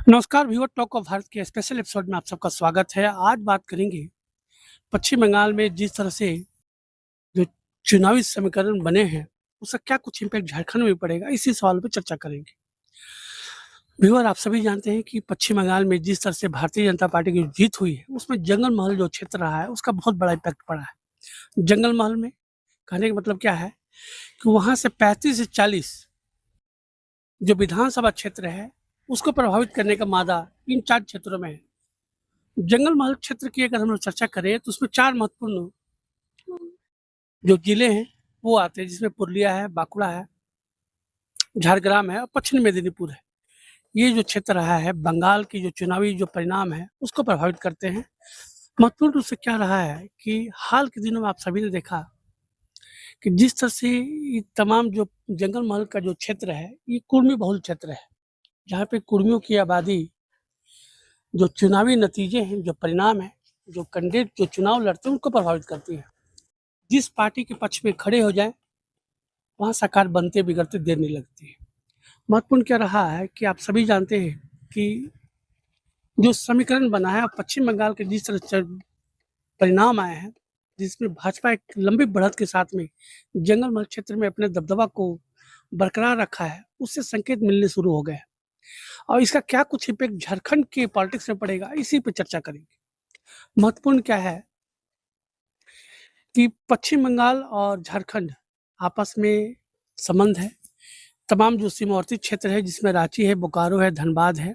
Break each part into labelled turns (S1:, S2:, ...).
S1: नमस्कार viewer talk of Bharat के special episode में आप सबका स्वागत है। आज बात करेंगे पश्चिम बंगाल में जिस तरह से जो चुनावी समीकरण बने हैं, उसका क्या कुछ इम्पैक्ट झारखंड में पड़ेगा, इसी सवाल पे चर्चा करेंगे। व्यूअर आप सभी जानते हैं कि पश्चिम बंगाल में जिस तरह से भारतीय जनता पार्टी की जीत हुई है, उसमें जंगल महल जो क्षेत्र रहा है, उसका बहुत बड़ा इम्पैक्ट पड़ा है। जंगल महल में कहने का मतलब क्या है कि वहाँ से 35 से 40 जो विधानसभा क्षेत्र है, उसको प्रभावित करने का मादा इन 4 क्षेत्रों में है। जंगल महल क्षेत्र की अगर हम लोग चर्चा करें तो उसमें 4 महत्वपूर्ण जो जिले हैं वो आते हैं, जिसमें पुरुलिया है, बांकुड़ा है, झारग्राम है और पश्चिम मेदिनीपुर है। ये जो क्षेत्र रहा है बंगाल की जो चुनावी जो परिणाम है उसको प्रभावित करते हैं। महत्वपूर्ण रूप से क्या रहा है कि हाल के दिनों में आप सभी ने देखा कि जिस तरह से ये तमाम जो जंगल महल का जो क्षेत्र है, ये कुर्मी बहुल क्षेत्र है, जहाँ पे कुर्मियों की आबादी जो चुनावी नतीजे हैं, जो परिणाम है, जो कैंडिडेट जो चुनाव लड़ते हैं उनको प्रभावित करती है। जिस पार्टी के पक्ष में खड़े हो जाएं, वहाँ सरकार बनते बिगड़ते देर नहीं लगती है। महत्वपूर्ण क्या रहा है कि आप सभी जानते हैं कि जो समीकरण बना है पश्चिम बंगाल के जिस तरह से परिणाम आए हैं, जिसमें भाजपा एक लंबी बढ़त के साथ में जंगल महल क्षेत्र में अपने दबदबा को बरकरार रखा है, उससे संकेत मिलने शुरू हो गए हैं। और इसका क्या कुछ इम्पैक्ट झारखंड के पॉलिटिक्स में पड़ेगा, इसी पे चर्चा करेंगे। महत्वपूर्ण क्या है कि पश्चिम बंगाल और झारखंड आपस में संबंध है। तमाम जो सीमावर्ती क्षेत्र है, जिसमें रांची है, बोकारो है, धनबाद है,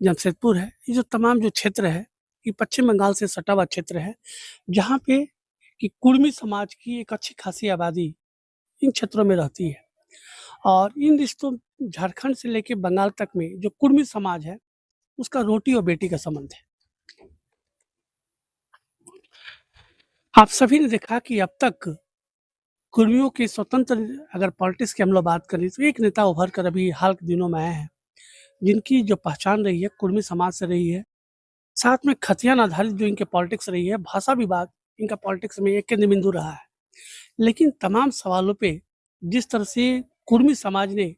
S1: जमशेदपुर है, ये जो तमाम जो क्षेत्र है, ये पश्चिम बंगाल से सटा हुआ क्षेत्र है, जहाँ पे कि कुर्मी समाज की एक अच्छी खासी आबादी इन क्षेत्रों में रहती है। और इन रिश्तों झारखंड से लेके बंगाल तक में जो कुर्मी समाज है, उसका रोटी और बेटी का संबंध है। आप सभी ने देखा कि अब तक कुर्मियों के स्वतंत्र अगर पॉलिटिक्स की हम लोग बात करें तो एक नेता उभर कर अभी हाल के दिनों में आए हैं, जिनकी जो पहचान रही है कुर्मी समाज से रही है। साथ में खतियान आधारित जो इनके पॉलिटिक्स रही है, भाषा विवाद इनका पॉलिटिक्स में एक केंद्र बिंदु रहा है। लेकिन तमाम सवालों पे जिस तरह से कुर्मी समाज ने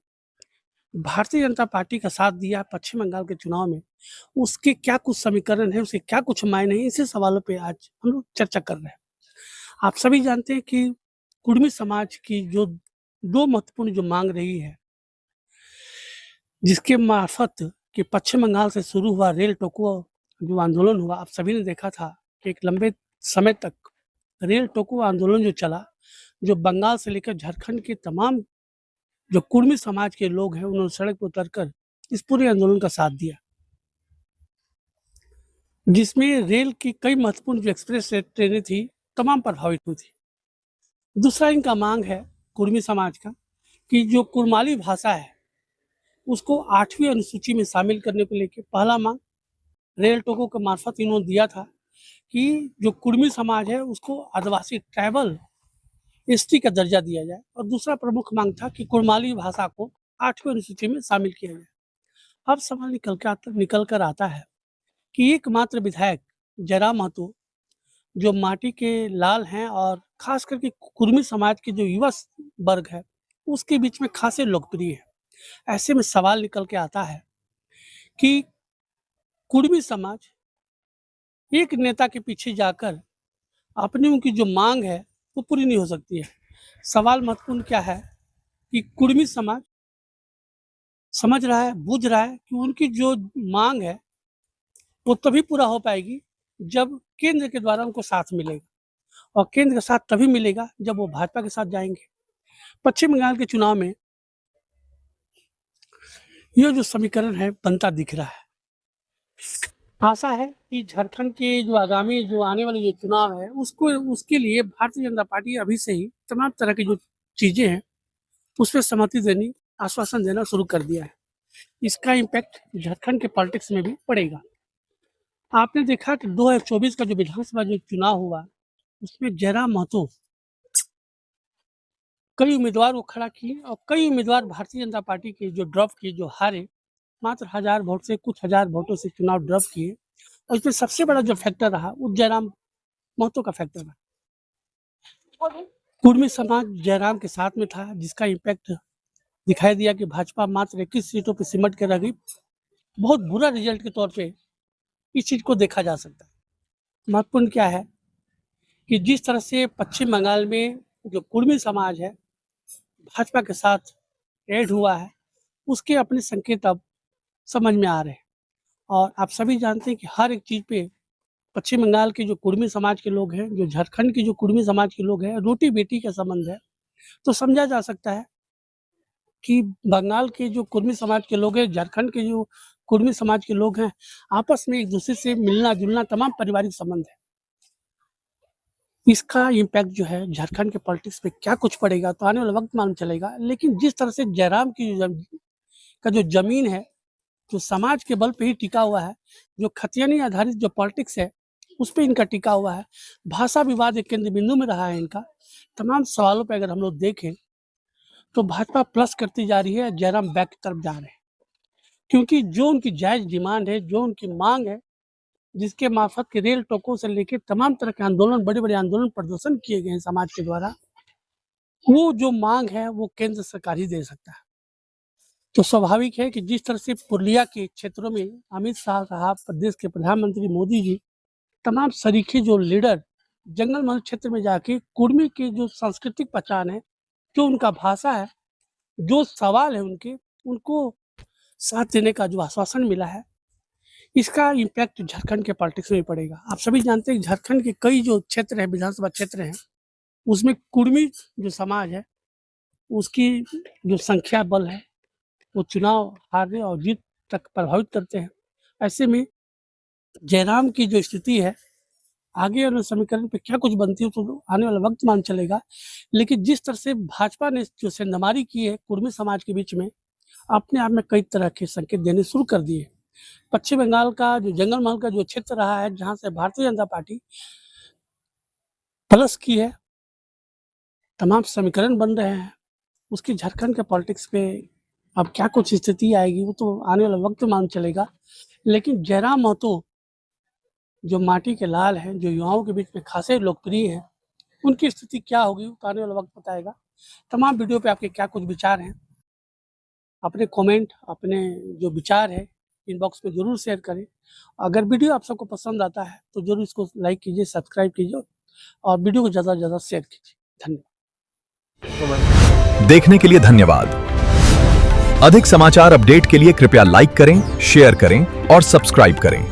S1: भारतीय जनता पार्टी का साथ दिया पश्चिम बंगाल के चुनाव में, उसके क्या कुछ समीकरण है, उसके क्या कुछ मायने हैं, इसी सवालों पे आज हम लोग चर्चा कर रहे हैं। आप सभी जानते हैं कि कुर्मी समाज की जो 2 महत्वपूर्ण जो मांग रही है, जिसके मार्फत कि पश्चिम बंगाल से शुरू हुआ रेल टोको जो आंदोलन हुआ, आप सभी ने देखा था कि एक लंबे समय तक रेल टोको आंदोलन जो चला, जो बंगाल से लेकर झारखंड के तमाम जो कुर्मी समाज के लोग हैं, उन्होंने सड़क पर उतरकर इस पूरे आंदोलन का साथ दिया, जिसमें रेल की कई महत्वपूर्ण जो एक्सप्रेस ट्रेनें थी, तमाम प्रभावित हुई थी। दूसरा इनका मांग है कुर्मी समाज का कि जो कुरमाली भाषा है, उसको 8वीं अनुसूची में शामिल करने को लेके पहला मांग रेल टोको के मार्फत इन्होंने दिया था कि जो कुर्मी समाज है उसको आदिवासी ट्राइबल एसटी का दर्जा दिया जाए। और दूसरा प्रमुख मांग था कि कुरमाली भाषा को 8वीं अनुसूची में शामिल किया जाए। अब सवाल निकल कर आता है कि एकमात्र विधायक जयराम महतो जो माटी के लाल हैं और खास करके कुर्मी समाज के जो युवा वर्ग है, उसके बीच में खासे लोकप्रिय है। ऐसे में सवाल निकल के आता है कि कुर्मी समाज एक नेता के पीछे जाकर अपनी उनकी जो मांग है वो पूरी नहीं हो सकती है। सवाल महत्वपूर्ण क्या है कि कुर्मी समाज समझ रहा है, बूझ रहा है कि उनकी जो मांग है वो तभी पूरा हो पाएगी जब केंद्र के द्वारा उनको साथ मिलेगा, और केंद्र का साथ तभी मिलेगा जब वो भाजपा के साथ जाएंगे। पश्चिम बंगाल के चुनाव में ये जो समीकरण है बनता दिख रहा है। आशा है कि झारखंड के जो आगामी जो आने वाले जो चुनाव है उसको उसके लिए भारतीय जनता पार्टी अभी से ही तमाम तरह की जो चीजें हैं उस पर सहमति देनी, आश्वासन देना शुरू कर दिया है। इसका इम्पैक्ट झारखंड के पॉलिटिक्स में भी पड़ेगा। आपने देखा कि 2024 का जो विधानसभा जो चुनाव हुआ, उसमें जयराम महतो कई उम्मीदवार को खड़ा किए और कई उम्मीदवार भारतीय जनता पार्टी के जो ड्रॉप किए, जो हारे, मात्र 1000 वोट से, कुछ हजार वोटों से चुनाव ड्रॉप किए। और इसमें सबसे बड़ा जो फैक्टर रहा वो जयराम महतो का फैक्टर रहा। कुर्मी समाज जयराम के साथ में था, जिसका इम्पैक्ट दिखाई दिया कि भाजपा मात्र 21 सीटों पर सिमट के रह गई। बहुत बुरा रिजल्ट के तौर पे इस चीज़ को देखा जा सकता है। महत्वपूर्ण क्या है कि जिस तरह से पश्चिम बंगाल में जो कुर्मी समाज है, भाजपा के साथ ऐड हुआ है, उसके अपने संकेत अब समझ में आ रहे हैं। और आप सभी जानते हैं कि हर एक चीज़ पे पश्चिम बंगाल के जो कुर्मी समाज के लोग हैं, जो झारखंड के जो कुर्मी समाज के लोग हैं, रोटी-बेटी का संबंध है। तो समझा जा सकता है कि बंगाल के जो कुर्मी समाज के लोग हैं, झारखंड के जो कुर्मी समाज के लोग हैं, आपस में एक-दूसरे से मिलना-जुलना तमाम पारिवारिक संबंध है। इसका इम्पैक्ट जो है झारखंड के पॉलिटिक्स पे क्या कुछ पड़ेगा तो आने वाला वक़्त मालूम चलेगा। लेकिन जिस तरह से जयराम की जो ज़मीन है, जो समाज के बल पे ही टिका हुआ है, जो खतियानी आधारित जो पॉलिटिक्स है, उस पे इनका टिका हुआ है। भाषा विवाद एक केंद्र बिंदु में रहा है इनका। तमाम सवालों पे अगर हम लोग देखें, तो भाजपा प्लस करती जा रही है, जयराम बैक की तरफ जा रहे हैं। क्योंकि जो उनकी जायज़ डिमांड है, जो उनकी माँग है, जिसके मार्फत के रेल टोकों से लेके तमाम तरह के आंदोलन, बड़े-बड़े आंदोलन प्रदर्शन किए गए हैं समाज के द्वारा, वो जो माँग है, वो केंद्र सरकार ही दे सकता है। तो स्वाभाविक है कि जिस तरह से पुरुलिया के क्षेत्रों में अमित शाह साहब, प्रदेश के प्रधानमंत्री मोदी जी, तमाम सरीखे जो लीडर जंगल महल क्षेत्र में जाके कुर्मी की जो सांस्कृतिक पहचान है, जो उनका भाषा है, जो सवाल है उनके, उनको साथ देने का जो आश्वासन मिला है, इसका इम्पैक्ट झारखंड के पॉलिटिक्स में भी पड़ेगा। आप सभी जानते हैं कि झारखंड के कई जो क्षेत्र हैं, विधानसभा क्षेत्र हैं, उसमें कुर्मी जो समाज है, उसकी जो संख्या बल है, वो चुनाव हारने और जीत तक प्रभावित करते हैं। ऐसे में जयराम की जो स्थिति है, आगे वाले समीकरण पे क्या कुछ बनती है तो आने वाला वक्त मालूम चलेगा। लेकिन जिस तरह से भाजपा ने जो सेंधमारी की है कुर्मी समाज के बीच में, अपने आप में कई तरह के संकेत देने शुरू कर दिए। पश्चिम बंगाल का जो जंगल महल का जो क्षेत्र रहा है, जहाँ से भारतीय जनता पार्टी प्लस की है, तमाम समीकरण बन रहे हैं, उसकी झारखंड के पॉलिटिक्स पे अब क्या कुछ स्थिति आएगी वो तो आने वाला वक्त मालूम चलेगा। लेकिन जयराम महतो जो माटी के लाल हैं, जो युवाओं के बीच में खासे लोकप्रिय हैं, उनकी स्थिति क्या होगी तो आने वाला वक्त बताएगा। तमाम वीडियो पे आपके क्या कुछ विचार हैं, अपने कमेंट, अपने जो विचार है इनबॉक्स में ज़रूर शेयर करें। अगर वीडियो आप सबको पसंद आता है तो ज़रूर इसको लाइक कीजिए, सब्सक्राइब कीजिए और वीडियो को ज़्यादा से ज़्यादा शेयर कीजिए। धन्यवाद।
S2: देखने के लिए धन्यवाद। अधिक समाचार अपडेट के लिए कृपया लाइक करें, शेयर करें और सब्सक्राइब करें।